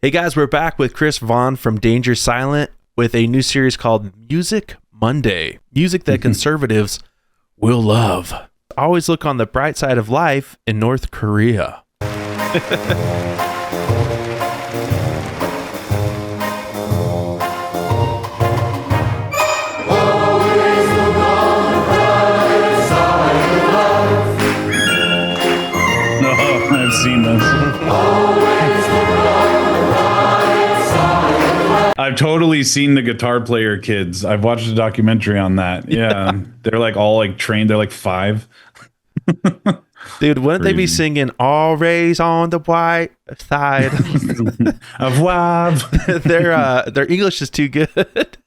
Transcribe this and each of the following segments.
Hey guys, we're back with Chris Vaughn from Danger Silent with a new series called Music Monday. Music that conservatives will love. Always look on the bright side of life in North Korea. I've seen this. I've totally seen the guitar player kids. I've watched a documentary on that. Yeah. They're like all like trained. They're like 5. Dude, wouldn't they be singing Always on the White Side of WAV? Their English is too good.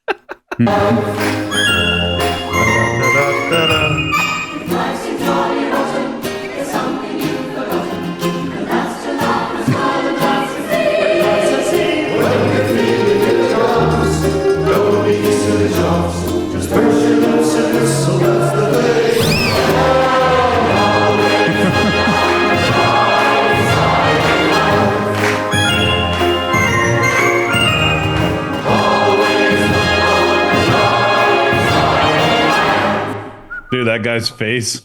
Dude, that guy's face.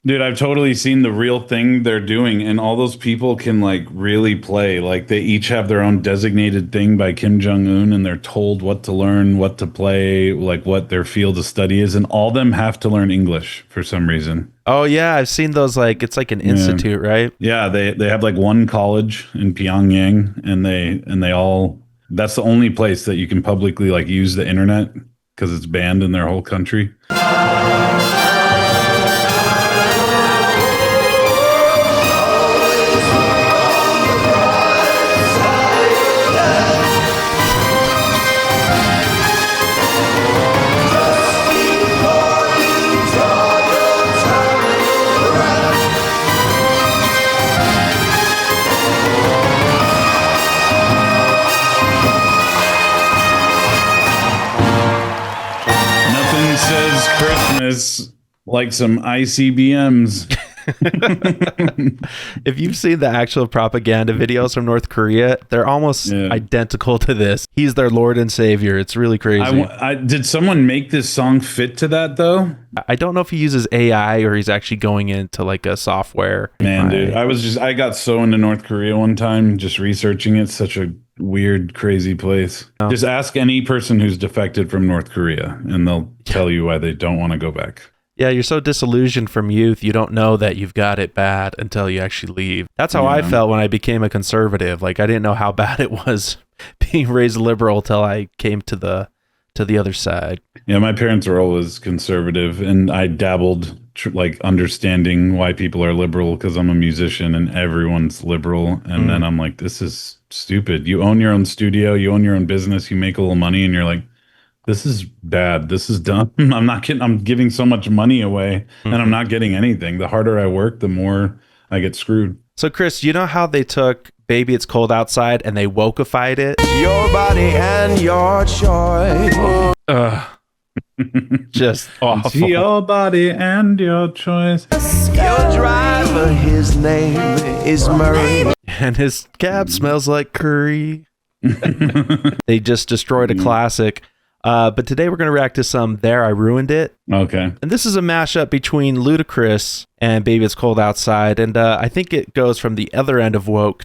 Dude, I've totally seen the real thing they're doing, and all those people can like really play. Like they each have their own designated thing by Kim Jong-un, and they're told what to learn, what to play, like what their field of study is, and all of them have to learn English for some reason. Oh yeah, I've seen those. Like it's like an institute, right? Yeah, they have like one college in Pyongyang, and they all. That's the only place that you can publicly like use the internet, because it's banned in their whole country. Says Christmas like some ICBMs. If you've seen the actual propaganda videos from North Korea, they're almost identical to this. He's their Lord and Savior. It's really crazy. Did someone make this song fit to that though? I don't know if he uses AI or he's actually going into like a software. Man, dude, I got so into North Korea one time just researching it. Such a weird, crazy place. Oh. Just ask any person who's defected from North Korea and they'll tell you why they don't want to go back. Yeah, you're so disillusioned from youth, you don't know that you've got it bad until you actually leave. That's how I felt when I became a conservative. Like I didn't know how bad it was being raised liberal till I came to the other side. Yeah, my parents were always conservative, and I dabbled like understanding why people are liberal because I'm a musician and everyone's liberal. And then I'm like, this is stupid. You own your own studio, you own your own business, you make a little money, and you're like, this is bad. This is dumb. I'm giving so much money away and I'm not getting anything. The harder I work, the more I get screwed. So Chris, you know how they took Baby It's Cold Outside and they wokeified it? Your body and your choice. Just awful. It's your body and your choice. Your driver, his name is Murray. And his cab smells like curry. They just destroyed a classic. But today we're going to react to some There I Ruined It. Okay. And this is a mashup between Ludacris and Baby It's Cold Outside. And I think it goes from the other end of woke.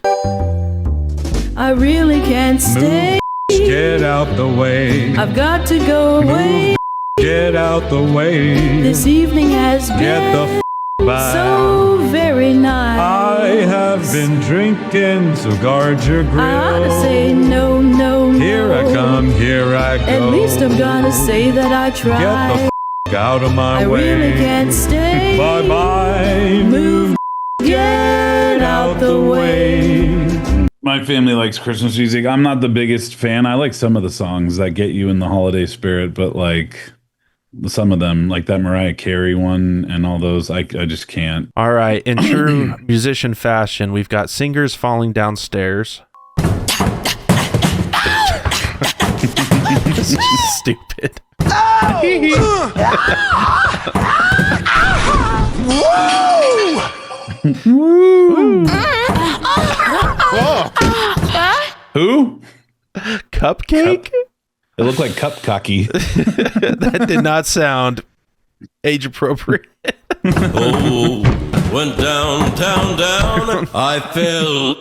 I really can't stay. Get out the way. I've got to go away. Get out the way. This evening has Get the been by. so very nice. I have been drinking, so guard your grill. I ought to say no, no, no. Here I come, here I go. At least I'm gonna say that I tried. Get the out of my I way. really can't stay. Bye bye. Move. Get out the way. My family likes Christmas music. I'm not the biggest fan. I like some of the songs that get you in the holiday spirit, but like some of them, like that Mariah Carey one and all those, I just can't. All right. In true musician fashion, we've got singers falling downstairs. This is just stupid. Whoa! Who? Cupcake? It looked like cup cocky. That did not sound age appropriate. Oh, went down, down, down. I fell.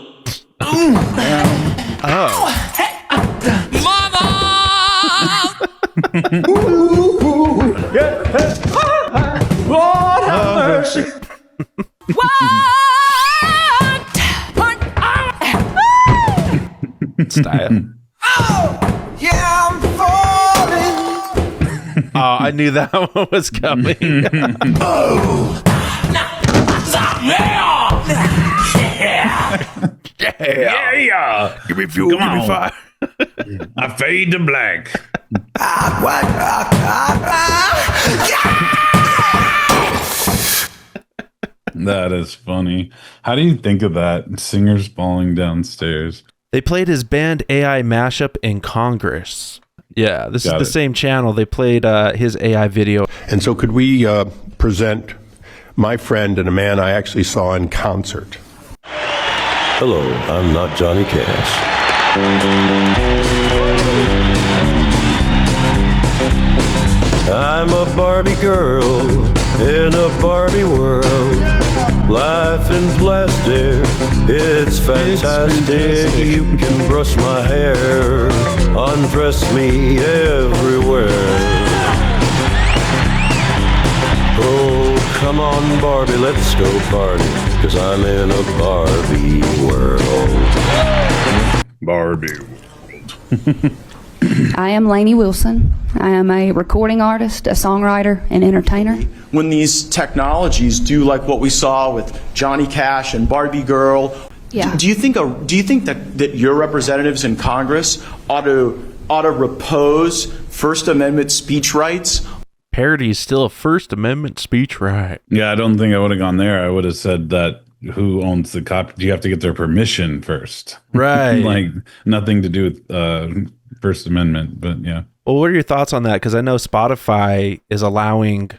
Lord have mercy. Style. Yeah, I'm falling. Oh, I knew that one was coming. Yeah. Give me fuel, give me fire. I fade to black. That is funny. How do you think of that? Singers falling downstairs. They played his band AI mashup in Congress. Yeah, this Got is the it. same channel. They played his AI video. And so could we present my friend and a man I actually saw in concert? Hello, I'm not Johnny Cash. I'm a Barbie girl in a Barbie world. Life in plastic, it's fantastic. You can brush my hair, undress me everywhere. Oh, come on, Barbie, let's go party, 'cause I'm in a Barbie world. Barbie. I am Lainey Wilson. I am a recording artist, a songwriter, and entertainer. When these technologies do like what we saw with Johnny Cash and Barbie Girl, Yeah. do you think that your representatives in Congress ought to repose First Amendment speech rights? Parody is still a First Amendment speech right. Yeah, I don't think I would have gone there. I would have said that who owns the copy? Do you have to get their permission first? Right. Like nothing to do with First Amendment, but yeah. Well, what are your thoughts on that? Because I know Spotify is allowing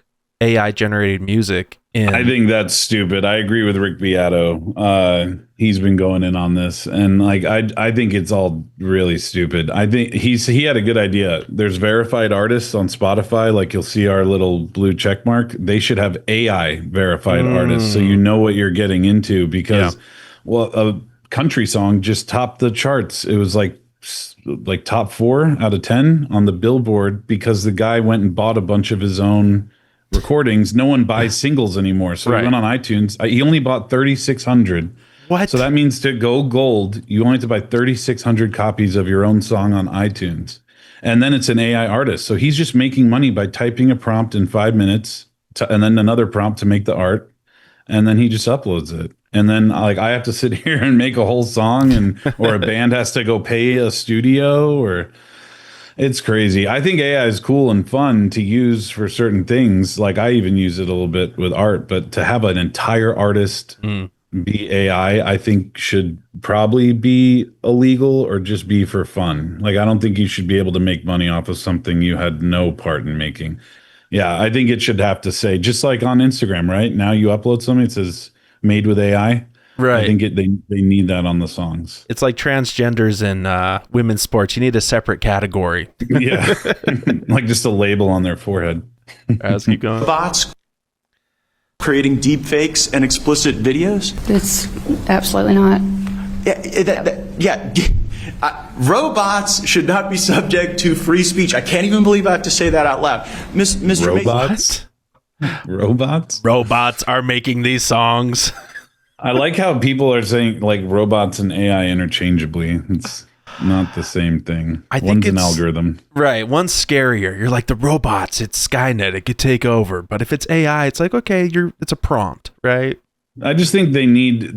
AI generated music in. I think that's stupid. I agree with Rick Beato. He's been going in on this, and like I think it's all really stupid. I think he had a good idea. There's verified artists on Spotify, like you'll see our little blue check mark. They should have AI verified artists, so you know what you're getting into. Because, well, a country song just topped the charts. It was like top 4 out of 10 on the Billboard because the guy went and bought a bunch of his own recordings. No one buys singles anymore, so he went on iTunes. He only bought 3,600. What? So that means to go gold, you only have to buy 3,600 copies of your own song on iTunes. And then it's an AI artist. So he's just making money by typing a prompt in 5 minutes and then another prompt to make the art. And then he just uploads it. And then like I have to sit here and make a whole song or a band has to go pay a studio or it's crazy. I think AI is cool and fun to use for certain things. Like I even use it a little bit with art, but to have an entire artist be AI, I think should probably be illegal or just be for fun. Like, I don't think you should be able to make money off of something you had no part in making. Yeah, I think it should have to say, just like on Instagram, right? Now you upload something, it says made with AI. Right. I think they need that on the songs. It's like transgenders in women's sports. You need a separate category. Yeah. Like just a label on their forehead. Let's keep going. Bots creating deep fakes and explicit videos? It's absolutely not. Robots should not be subject to free speech. I can't even believe I have to say that out loud. Mr. Robots? Robots? Robots are making these songs. I like how people are saying like robots and AI interchangeably. It's not the same thing. I think One's an it's- algorithm. Right. One's scarier. You're like the robots. It's Skynet. It could take over. But if it's AI, it's like, okay, it's a prompt, right? I just think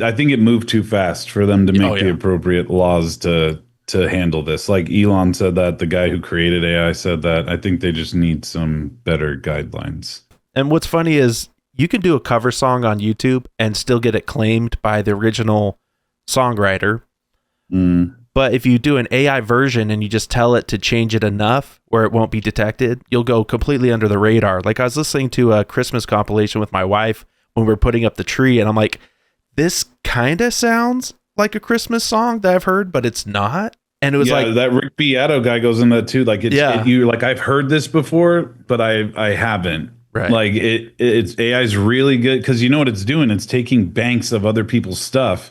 I think it moved too fast for them to make the appropriate laws to handle this. Like Elon said that, the guy who created AI said that. I think they just need some better guidelines. And what's funny is you can do a cover song on YouTube and still get it claimed by the original songwriter. But if you do an AI version and you just tell it to change it enough where it won't be detected, you'll go completely under the radar. Like I was listening to a Christmas compilation with my wife when we were putting up the tree, and I'm like, this kind of sounds like a Christmas song that I've heard, but it's not. And it was like that Rick Beato guy goes in that too. Like you like I've heard this before, but I haven't. Right. Like it's AI's really good because you know what it's doing. It's taking banks of other people's stuff,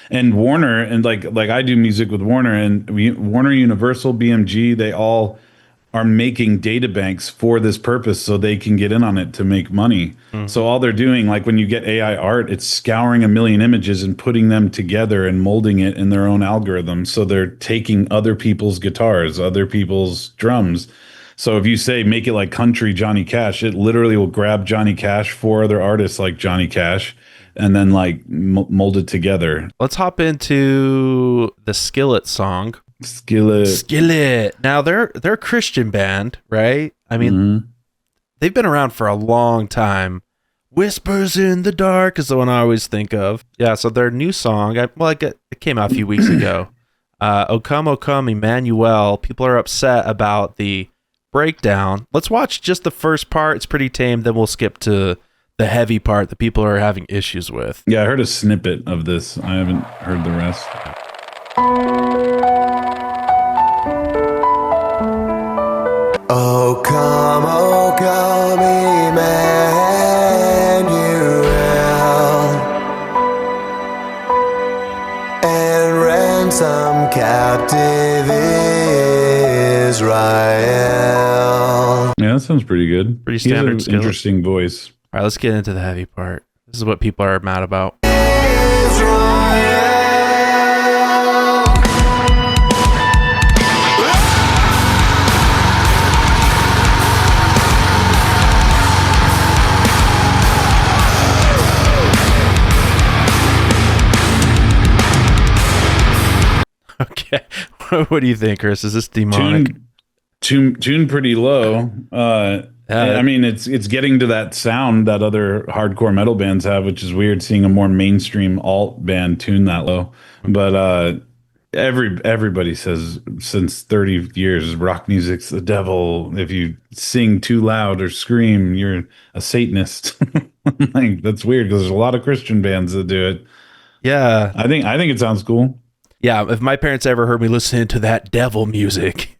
and Warner and like I do music with Warner and Warner Universal BMG. They all are making data banks for this purpose so they can get in on it to make money. So all they're doing, like when you get AI art, it's scouring a million images and putting them together and molding it in their own algorithm. So they're taking other people's guitars, other people's drums. So if you say make it like country Johnny Cash, it literally will grab Johnny Cash, 4 other artists like Johnny Cash, and then like mold it together. Let's hop into the Skillet song. Skillet. Now they're a Christian band, right? I mean, they've been around for a long time. Whispers in the Dark is the one I always think of. Yeah, so their new song, it came out a few weeks ago. O Come, Emmanuel. People are upset about the breakdown. Let's watch just the first part. It's pretty tame. Then we'll skip to the heavy part that people are having issues with. Yeah, I heard a snippet of this. I haven't heard the rest. Oh come, Emmanuel, and ransom captive Israel. Yeah, that sounds pretty good. Pretty standard. He has an interesting voice. All right, let's get into the heavy part. This is what people are mad about. Okay, what do you think, Chris? Is this demonic? Tune pretty low. I mean, it's getting to that sound that other hardcore metal bands have, which is weird seeing a more mainstream alt band tune that low. But everybody says since 30 years, rock music's the devil. If you sing too loud or scream, you're a Satanist. Like, that's weird because there's a lot of Christian bands that do it. Yeah, I think it sounds cool. Yeah, if my parents ever heard me listening to that devil music,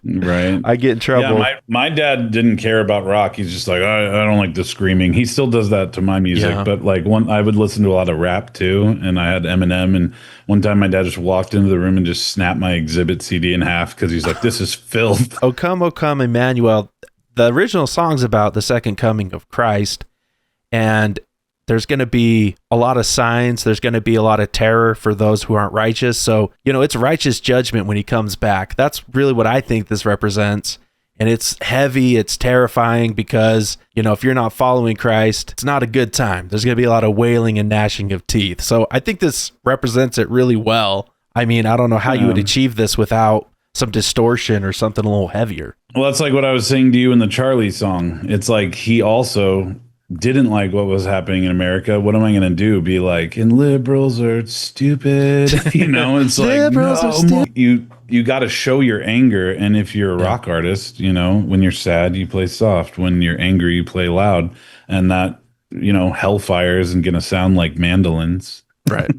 right, I get in trouble. Yeah, my dad didn't care about rock. He's just like, I don't like the screaming. He still does that to my music, but like I would listen to a lot of rap too, and I had Eminem. And one time, my dad just walked into the room and just snapped my Exhibit CD in half because he's like, "This is filth." O Come, Emmanuel. The original song's about the second coming of Christ, and there's going to be a lot of signs. There's going to be a lot of terror for those who aren't righteous. So, it's righteous judgment when he comes back. That's really what I think this represents. And it's heavy. It's terrifying because, if you're not following Christ, it's not a good time. There's going to be a lot of wailing and gnashing of teeth. So I think this represents it really well. I mean, I don't know how you would achieve this without some distortion or something a little heavier. Well, that's like what I was saying to you in the Charlie song. It's like he also didn't like what was happening in America. What am I going to do? Be like, and liberals are stupid. It's like, liberals are stupid. You got to show your anger. And if you're a rock artist, when you're sad, you play soft. When you're angry, you play loud. And that, hellfire isn't going to sound like mandolins. Right.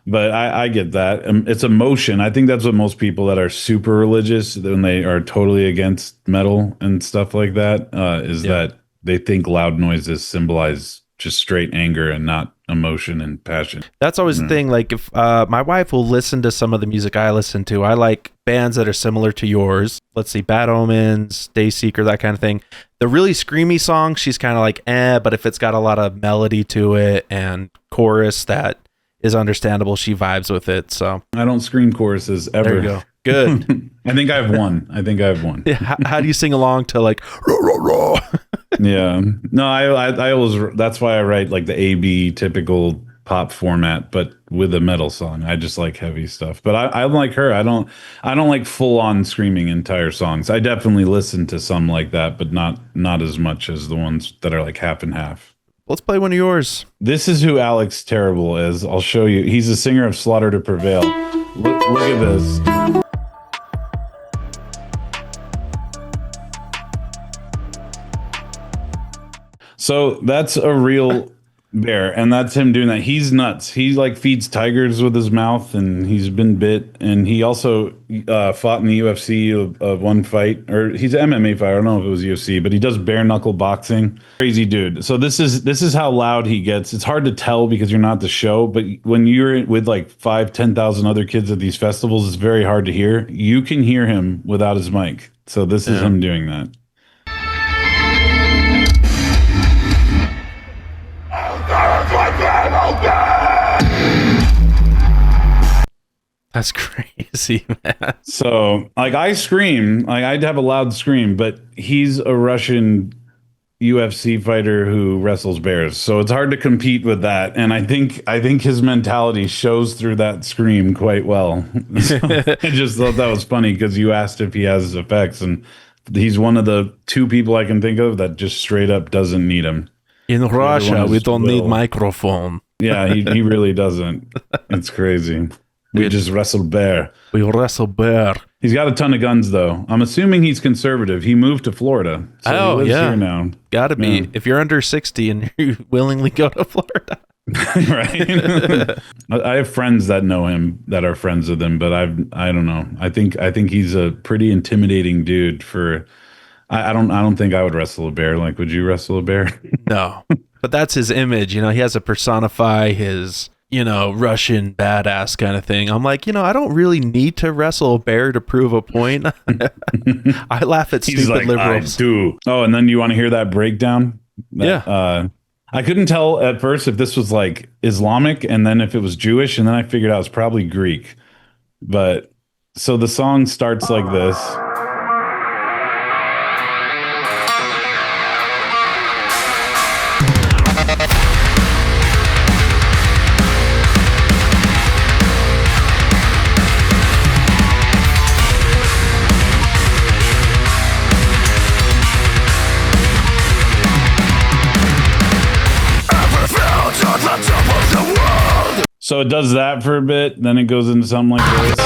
But I get that. It's emotion. I think that's what most people that are super religious, when they are totally against metal and stuff like that, that they think loud noises symbolize just straight anger and not emotion and passion. That's always the thing. Like, if my wife will listen to some of the music I listen to, I like bands that are similar to yours. Let's see, Bad Omens, Dayseeker, that kind of thing. The really screamy songs, she's kind of like, but if it's got a lot of melody to it and chorus that is understandable, she vibes with it. So I don't scream choruses ever. There you go. Good. I think I have one. Yeah, how do you sing along to like rah, rah, rah? Yeah. No, I always, that's why I write like the AB typical pop format, but with a metal song. I just like heavy stuff. But I'm like her. I don't like full on screaming entire songs. I definitely listen to some like that, but not as much as the ones that are like half and half. Let's play one of yours. This is who Alex Terrible is. I'll show you. He's a singer of Slaughter to Prevail. Look at this. So that's a real Bear, and that's him doing that. He's nuts. He like feeds tigers with his mouth, and he's been bit. And he also fought in the UFC of one fight, or he's an MMA fighter. I don't know if it was UFC, but he does bare knuckle boxing. Crazy dude. So this is how loud he gets. It's hard to tell because you're not at the show, but when you're with like 5,000-10,000 other kids at these festivals, it's very hard to hear. You can hear him without his mic. So this is him doing that. That's crazy, man. So, like, I scream, like, I'd have a loud scream, but he's a Russian UFC fighter who wrestles bears, so it's hard to compete with that. And I think his mentality shows through that scream quite well. So I just thought that was funny because you asked if he has effects, and he's one of the two people I can think of that just straight up doesn't need him. In Russia, we don't need microphone. Yeah, he really doesn't. It's crazy. We just wrestle bear. We wrestle bear. He's got a ton of guns, though. I'm assuming he's conservative. He moved to Florida. So he lives here now. Gotta be. Yeah. If you're under 60 and you willingly go to Florida. Right. I have friends that know him that are friends with him, but I don't know. I think he's a pretty intimidating dude for I don't think I would wrestle a bear. Like, would you wrestle a bear? No. But that's his image, he has to personify his Russian badass kind of thing. I'm like, I don't really need to wrestle a bear to prove a point. I laugh at stupid liberals. I do. Oh, and then you want to hear that breakdown? I couldn't tell at first if this was like Islamic and then if it was Jewish, and then I figured out it was probably Greek. But so the song starts like this. So it does that for a bit, then it goes into something like this.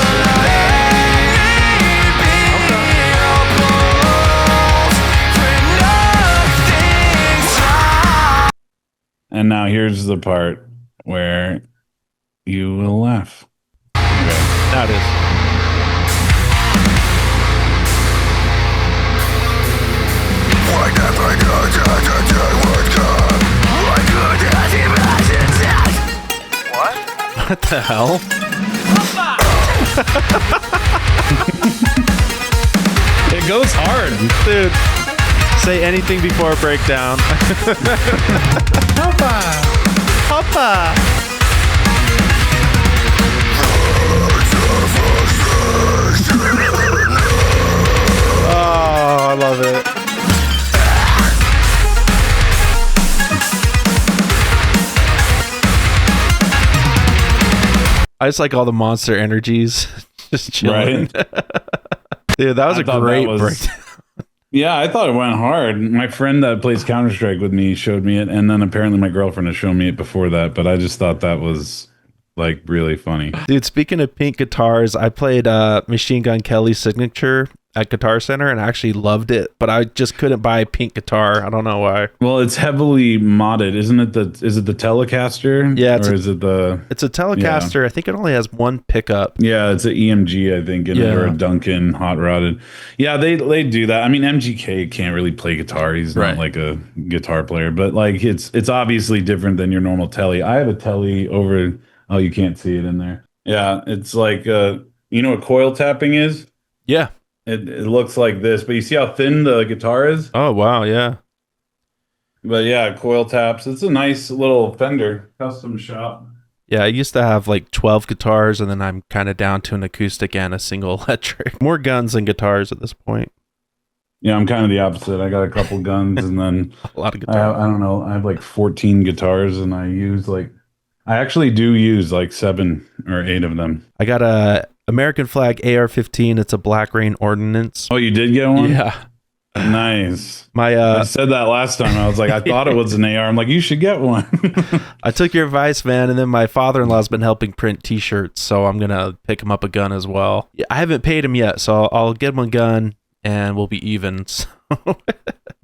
And now here's the part where you will laugh. Okay. That is. What the hell? It goes hard. Dude, say anything before a breakdown. Hoppa! Hoppa! Oh, I love it. I just like all the monster energies just chilling. Right. Dude, that was a great breakdown. Yeah, I thought it went hard. My friend that plays Counter-Strike with me showed me it, and then apparently my girlfriend has shown me it before that, but I just thought that was like really funny. Dude, speaking of pink guitars, I played Machine Gun Kelly's Signature at Guitar Center and I actually loved it, but I just couldn't buy a pink guitar. I don't know why. Well, it's heavily modded, isn't it? Is it the Telecaster? Yeah, it's a Telecaster. Yeah. I think it only has one pickup. Yeah, it's an EMG, I think, or a Duncan hot rodded. Yeah, they do that. I mean, MGK can't really play guitar. He's not like a guitar player, but like it's obviously different than your normal Tele. I have a Tele over. Oh, you can't see it in there. Yeah, it's like you know what coil tapping is? Yeah. It looks like this, but you see how thin the guitar is? Oh, wow, yeah. But yeah, coil taps. It's a nice little Fender custom shop. Yeah, I used to have like 12 guitars, and then I'm kind of down to an acoustic and a single electric. More guns than guitars at this point. Yeah, I'm kind of the opposite. I got a couple guns, and then a lot of guitars. I don't know. I have like 14 guitars, and I actually do use like 7 or 8 of them. I got a American flag AR-15. It's a Black Rain Ordnance. Oh, you did get one? Yeah. Nice. I said that last time. I was like, I thought it was an AR. I'm like, you should get one. I took your advice, man. And then my father-in-law's been helping print T-shirts, so I'm gonna pick him up a gun as well. I haven't paid him yet, so I'll get him a gun, and we'll be even. So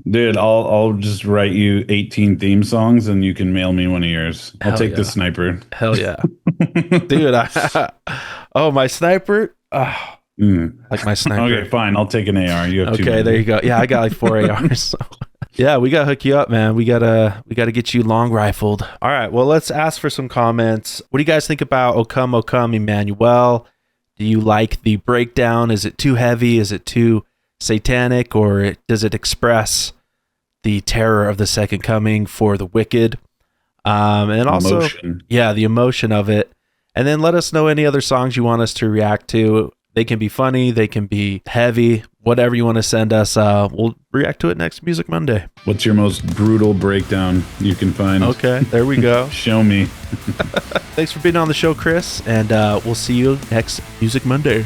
Dude, I'll just write you 18 theme songs and you can mail me one of yours. I'll take the sniper. Hell yeah. Dude, my sniper. Oh, like my sniper. Okay, fine. I'll take an AR. You have two. Okay, there you go. Yeah, I got like 4 ARs. So. Yeah, we gotta hook you up, man. We gotta get you long rifled. All right, well, let's ask for some comments. What do you guys think about O Come, O Come, Emmanuel? Do you like the breakdown? Is it too heavy? Is it too satanic? Or does it express the terror of the second coming for the wicked? And also, emotion. Yeah, the emotion of it. And then let us know any other songs you want us to react to. They can be funny, they can be heavy, whatever you want to send us. We'll react to it next Music Monday. What's your most brutal breakdown you can find? Okay, there we go. Show me. Thanks for being on the show, Chris, and we'll see you next Music Monday.